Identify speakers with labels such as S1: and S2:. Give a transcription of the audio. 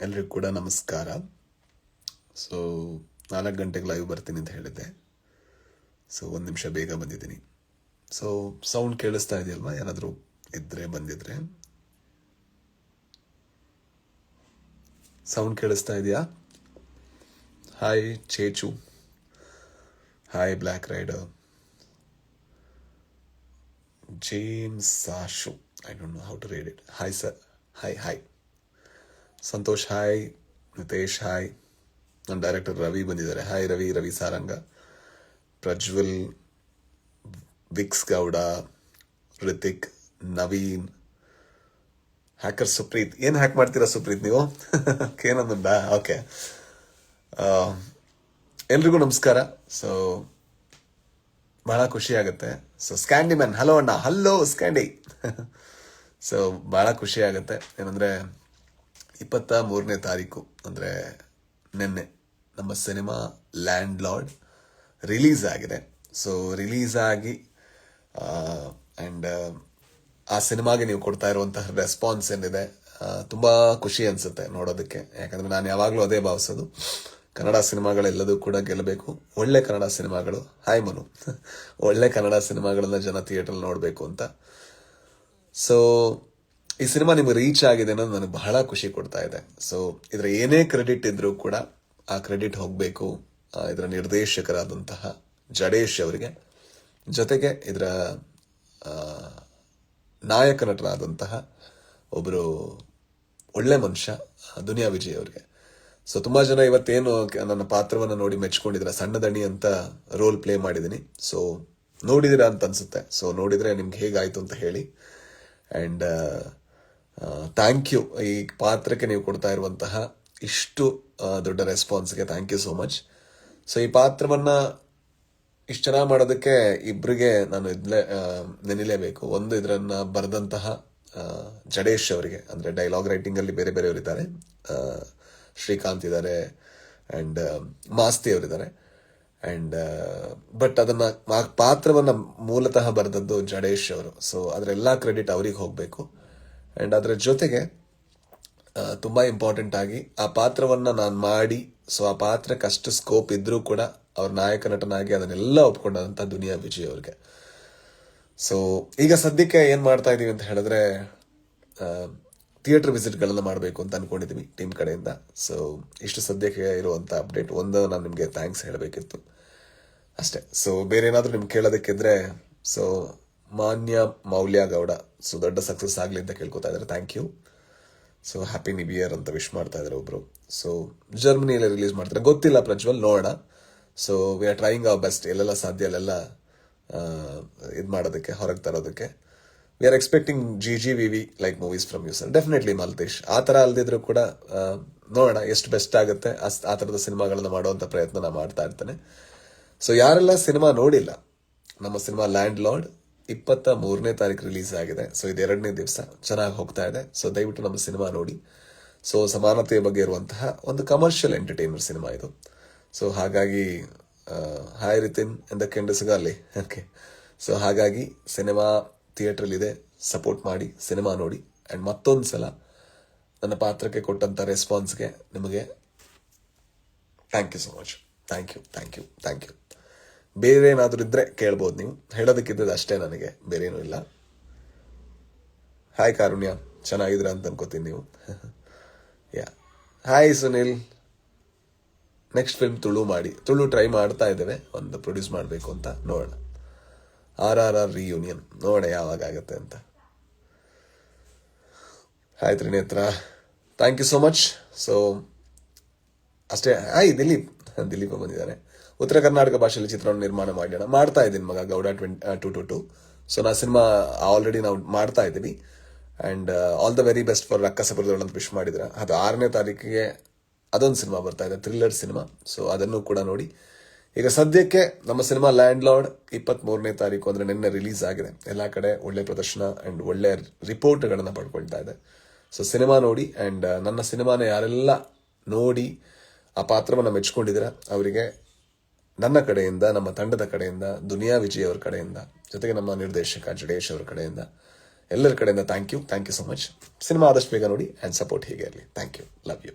S1: ಎಲ್ರಿಗೂ ಕೂಡ ನಮಸ್ಕಾರ. ಸೊ 4 ಗಂಟೆಗೆ ಲೈವ್ ಬರ್ತೀನಿ ಅಂತ ಹೇಳಿದ್ದೆ. ಸೊ 1 ನಿಮಿಷ ಬೇಗ ಬಂದಿದ್ದೀನಿ. ಸೊ ಸೌಂಡ್ ಕೇಳಿಸ್ತಾ ಇದೆಯಲ್ವಾ? ಯಾರಾದರೂ ಇದ್ರೆ ಬಂದಿದ್ರೆ ಸೌಂಡ್ ಕೇಳಿಸ್ತಾ ಇದೆಯಾ? Hi Chechu, hi black rider, James ಸಾಶು, I don't know how to read it. Hi sir, hi Santosh, hi Nitesh, hi. ನನ್ನ ಡೈರೆಕ್ಟರ್ ರವಿ ಬಂದಿದ್ದಾರೆ. Hi Ravi Saranga, Prajwal, Vicks Gowda, Ritik, Naveen, hacker Suprith. ಏನು ಹ್ಯಾಕ್ ಮಾಡ್ತೀರಾ ಸುಪ್ರೀತ್ ನೀವು? ಏನಂದ? ಓಕೆ, ಎಲ್ರಿಗೂ ನಮಸ್ಕಾರ. ಸೊ ಬಹಳ ಖುಷಿ ಆಗುತ್ತೆ. ಸೊ ಸ್ಕ್ಯಾಂಡಿ ಮ್ಯಾನ್, ಹಲೋ ಅಣ್ಣ, ಹಲೋ ಸ್ಕ್ಯಾಂಡಿ. ಸೊ ಬಹಳ ಖುಷಿ ಆಗುತ್ತೆ. ಏನಂದ್ರೆ 23ನೇ ತಾರೀಕು ಅಂದರೆ ನಿನ್ನೆ ನಮ್ಮ ಸಿನಿಮಾ ಲ್ಯಾಂಡ್ ಲಾರ್ಡ್ ರಿಲೀಸ್ ಆಗಿದೆ. ಸೊ ರಿಲೀಸ್ ಆಗಿ ಆ್ಯಂಡ್ ಆ ಸಿನಿಮಾಗೆ ನೀವು ಕೊಡ್ತಾ ಇರುವಂತಹ ರೆಸ್ಪಾನ್ಸ್ ಏನಿದೆ ತುಂಬ ಖುಷಿ ಅನಿಸುತ್ತೆ ನೋಡೋದಕ್ಕೆ. ಯಾಕಂದರೆ ನಾನು ಯಾವಾಗಲೂ ಅದೇ ಭಾವಿಸೋದು, ಕನ್ನಡ ಸಿನಿಮಾಗಳೆಲ್ಲದೂ ಕೂಡ ಗೆಲ್ಲಬೇಕು. ಒಳ್ಳೆ ಕನ್ನಡ ಸಿನಿಮಾಗಳು, ಹಾಯ್ ಮನು, ಒಳ್ಳೆ ಕನ್ನಡ ಸಿನಿಮಾಗಳನ್ನ ಜನ ಥಿಯೇಟ್ರಲ್ಲಿ ನೋಡಬೇಕು ಅಂತ. ಸೊ ಈ ಸಿನಿಮಾ ನಿಮ್ಗೆ ರೀಚ್ ಆಗಿದೆ ಅನ್ನೋದು ನನಗೆ ಬಹಳ ಖುಷಿ ಕೊಡ್ತಾ ಇದೆ. ಸೊ ಇದರ ಏನೇ ಕ್ರೆಡಿಟ್ ಇದ್ರೂ ಕೂಡ ಆ ಕ್ರೆಡಿಟ್ ಹೋಗಬೇಕು ಇದರ ನಿರ್ದೇಶಕರಾದಂತಹ ಜಡೇಶ್ ಅವರಿಗೆ, ಜೊತೆಗೆ ಇದರ ನಾಯಕ ನಟರಾದಂತಹ ಒಬ್ಬರು ಒಳ್ಳೆ ಮನುಷ್ಯ ದುನಿಯಾ ವಿಜಯ್ ಅವರಿಗೆ. ಸೊ ತುಂಬಾ ಜನ ಇವತ್ತೇನು ನನ್ನ ಪಾತ್ರವನ್ನು ನೋಡಿ ಮೆಚ್ಕೊಂಡಿದ್ರ, ಸಣ್ಣ ದಣಿ ಅಂತ ರೋಲ್ ಪ್ಲೇ ಮಾಡಿದ್ದೀನಿ. ಸೊ ನೋಡಿದಿರಾ ಅಂತ ಅನ್ಸುತ್ತೆ. ಸೊ ನೋಡಿದ್ರೆ ನಿಮ್ಗೆ ಹೇಗಾಯ್ತು ಅಂತ ಹೇಳಿ. ಆ್ಯಂಡ್ ಥ್ಯಾಂಕ್ ಯು ಈ ಪಾತ್ರಕ್ಕೆ ನೀವು ಕೊಡ್ತಾ ಇರುವಂತಹ ಇಷ್ಟು ದೊಡ್ಡ ರೆಸ್ಪಾನ್ಸ್ಗೆ thank you so much. So ಈ ಪಾತ್ರವನ್ನ ಇಷ್ಟು ಚೆನ್ನಾಗಿ ಮಾಡೋದಕ್ಕೆ ಇಬ್ಬರಿಗೆ ನಾನು ನೆನಿಲೇಬೇಕು. ಒಂದು ಇದರನ್ನ ಬರೆದಂತಹ ಜಡೇಶ್ ಅವರಿಗೆ, ಅಂದರೆ ಡೈಲಾಗ್ ರೈಟಿಂಗ್ ಅಲ್ಲಿ ಬೇರೆ ಬೇರೆಯವರಿದ್ದಾರೆ, ಶ್ರೀಕಾಂತ್ ಇದ್ದಾರೆ ಆ್ಯಂಡ್ ಮಾಸ್ತಿ ಅವರಿದ್ದಾರೆ. ಆ್ಯಂಡ್ ಬಟ್ ಅದನ್ನ ಆ ಪಾತ್ರವನ್ನ ಮೂಲತಃ ಬರೆದದ್ದು ಜಡೇಶ್ ಅವರು. ಸೊ ಅದರೆಲ್ಲ ಕ್ರೆಡಿಟ್ ಅವ್ರಿಗೆ ಹೋಗಬೇಕು. ಆ್ಯಂಡ್ ಅದರ ಜೊತೆಗೆ ತುಂಬ ಇಂಪಾರ್ಟೆಂಟ್ ಆಗಿ ಆ ಪಾತ್ರವನ್ನು ನಾನು ಮಾಡಿ, ಸೊ ಆ ಪಾತ್ರಕ್ಕೆ ಅಷ್ಟು ಸ್ಕೋಪ್ ಇದ್ರೂ ಕೂಡ ಅವ್ರ ನಾಯಕ ನಟನಾಗಿ ಅದನ್ನೆಲ್ಲ ಒಪ್ಕೊಂಡಂಥ ದುನಿಯಾ ವಿಜಯ್ ಅವ್ರಿಗೆ. ಸೊ ಈಗ ಸದ್ಯಕ್ಕೆ ಏನು ಮಾಡ್ತಾ ಇದೀವಿ ಅಂತ ಹೇಳಿದ್ರೆ ಥಿಯೇಟರ್ ವಿಸಿಟ್ಗಳನ್ನು ಮಾಡಬೇಕು ಅಂತ ಅನ್ಕೊಂಡಿದ್ದೀವಿ ಟೀಮ್ ಕಡೆಯಿಂದ. ಸೊ ಇಷ್ಟು ಸದ್ಯಕ್ಕೆ ಇರುವಂಥ ಅಪ್ಡೇಟ್. ಒಂದು ನಾನು ನಿಮಗೆ ಥ್ಯಾಂಕ್ಸ್ ಹೇಳಬೇಕಿತ್ತು ಅಷ್ಟೇ. ಸೊ ಬೇರೆ ಏನಾದರೂ ನಿಮ್ಗೆ ಕೇಳೋದಕ್ಕಿದ್ರೆ, ಸೊ ಮಾನ್ಯ ಮೌಲ್ಯ ಗೌಡ, ಸೊ ದೊಡ್ಡ ಸಕ್ಸಸ್ ಆಗಲಿ ಅಂತ ಕೇಳ್ಕೊತಾ ಇದ್ದಾರೆ. Thank you. So happy new year ಅಂತ ವಿಶ್ ಮಾಡ್ತಾ ಇದ್ದಾರೆ ಒಬ್ರು. ಸೊ ಜರ್ಮನಿಯಲ್ಲಿ ರಿಲೀಸ್ ಮಾಡ್ತಾರೆ, ಗೊತ್ತಿಲ್ಲ ಪ್ರಜ್ವಲ್, ನೋಡೋಣ. So we are trying our best, ಎಲ್ಲೆಲ್ಲ ಸಾಧ್ಯ ಅಲ್ಲೆಲ್ಲ ಇದು ಮಾಡೋದಕ್ಕೆ, ಹೊರಗೆ ತರೋದಕ್ಕೆ. We are expecting GGVV like movies from you sir. Definitely Malthesh, ಆ ಥರ ಅಲ್ದಿದ್ರು ಕೂಡ ನೋಡೋಣ ಎಷ್ಟು ಬೆಸ್ಟ್ ಆಗುತ್ತೆ ಆ ಥರದ ಸಿನಿಮಾಗಳನ್ನ ಮಾಡುವಂಥ ಪ್ರಯತ್ನ ನಾನು ಮಾಡ್ತಾ ಇರ್ತೇನೆ. ಸೊ ಯಾರೆಲ್ಲ ಸಿನಿಮಾ ನೋಡಿಲ್ಲ, ನಮ್ಮ ಸಿನಿಮಾ ಲ್ಯಾಂಡ್ ಲಾರ್ಡ್ 23ನೇ ತಾರೀಕು ರಿಲೀಸ್ ಆಗಿದೆ. ಸೊ ಇದು 2ನೇ ದಿವಸ, ಚೆನ್ನಾಗಿ ಹೋಗ್ತಾ ಇದೆ. ಸೊ ದಯವಿಟ್ಟು ನಮ್ಮ ಸಿನಿಮಾ ನೋಡಿ. ಸೊ ಸಮಾನತೆಯ ಬಗ್ಗೆ ಇರುವಂತಹ ಒಂದು ಕಮರ್ಷಿಯಲ್ ಎಂಟರ್ಟೈನರ್ ಸಿನಿಮಾ ಇದು. ಸೊ ಹಾಗಾಗಿ ಹಾಯ್ ರಿತಿನ್ ಎಂದಕ್ಕೆ ಸಿಗಲ್ಲಿ. ಓಕೆ, ಸೊ ಹಾಗಾಗಿ ಸಿನಿಮಾ ಥಿಯೇಟ್ರಲ್ಲಿ ಇದೆ, ಸಪೋರ್ಟ್ ಮಾಡಿ, ಸಿನಿಮಾ ನೋಡಿ. ಆ್ಯಂಡ್ ಮತ್ತೊಂದು ಸಲ ನನ್ನ ಪಾತ್ರಕ್ಕೆ ಕೊಟ್ಟಂಥ ರೆಸ್ಪಾನ್ಸ್ಗೆ ನಿಮಗೆ thank you so much. Thank you. ಬೇರೆ ಏನಾದರೂ ಇದ್ರೆ ಕೇಳ್ಬೋದು, ನೀವು ಹೇಳೋದಕ್ಕಿದ್ದದ್ದು ಅಷ್ಟೇ, ನನಗೆ ಬೇರೆ ಏನೂ ಇಲ್ಲ. ಹಾಯ್ ಕಾರುಣ್ಯ, ಚೆನ್ನಾಗಿದ್ರ ಅಂತ ಅನ್ಕೋತೀನಿ ನೀವು. Yeah, hi Sunil. Next film Tulu try ಮಾಡ್ತಾ ಇದ್ದೇವೆ, ಒಂದು ಪ್ರೊಡ್ಯೂಸ್ ಮಾಡಬೇಕು ಅಂತ. ನೋಡೋಣ, RRR ರಿಯೂನಿಯನ್ ನೋಡ ಯಾವಾಗ ಆಗುತ್ತೆ ಅಂತ. Hi Trinetra, thank you so much. So ಅಷ್ಟೇ. ಹಾಯ್ ದಿಲೀಪ್ ಬಂದಿದ್ದಾರೆ. ಉತ್ತರ ಕರ್ನಾಟಕ ಭಾಷೆಯಲ್ಲಿ ಚಿತ್ರವನ್ನು ನಿರ್ಮಾಣ ಮಾಡ್ತಾ ಇದ್ದೀನಿ ಮಗ, ಗೌಡ 222. ಸೊ ನಾ ಸಿನಿಮಾ ಆಲ್ರೆಡಿ ನಾವು ಮಾಡ್ತಾ ಇದ್ದೀವಿ. And all the very best for Rakkasapuradavalu ಅಂತ ವಿಶ್ ಮಾಡಿದ್ರೆ. ಅದು 6ನೇ ತಾರೀಕಿಗೆ ಅದೊಂದು ಸಿನಿಮಾ ಬರ್ತಾ ಇದೆ, ಥ್ರಿಲ್ಲರ್ ಸಿನಿಮಾ. ಸೊ ಅದನ್ನು ಕೂಡ ನೋಡಿ. ಈಗ ಸದ್ಯಕ್ಕೆ ನಮ್ಮ ಸಿನಿಮಾ ಲ್ಯಾಂಡ್ ಲಾರ್ಡ್ 23ನೇ ತಾರೀಕು ಅಂದರೆ ನಿನ್ನೆ ರಿಲೀಸ್ ಆಗಿದೆ. ಎಲ್ಲ ಕಡೆ ಒಳ್ಳೆ ಪ್ರದರ್ಶನ ಆ್ಯಂಡ್ ಒಳ್ಳೆ ರಿಪೋರ್ಟ್ಗಳನ್ನು ಪಡ್ಕೊಳ್ತಾ ಇದೆ. ಸೊ ಸಿನಿಮಾ ನೋಡಿ. ಆ್ಯಂಡ್ ನನ್ನ ಸಿನಿಮಾನ ಯಾರೆಲ್ಲ ನೋಡಿ ಆ ಪಾತ್ರವನ್ನು ಮೆಚ್ಕೊಂಡಿದ್ದೀರ ಅವರಿಗೆ ನನ್ನ ಕಡೆಯಿಂದ, ನಮ್ಮ ತಂಡದ ಕಡೆಯಿಂದ, ದುನಿಯಾ ವಿಜಯ್ ಅವ್ರ ಕಡೆಯಿಂದ, ಜೊತೆಗೆ ನಮ್ಮ ನಿರ್ದೇಶಕ ಜಡೇಶ್ ಅವ್ರ ಕಡೆಯಿಂದ, ಎಲ್ಲರ ಕಡೆಯಿಂದ thank you so much. Cinema ಆದಷ್ಟು ಬೇಗ ನೋಡಿ ಆ್ಯಂಡ್ ಸಪೋರ್ಟ್ ಹೀಗೆ ಇರಲಿ. Thank you, love you.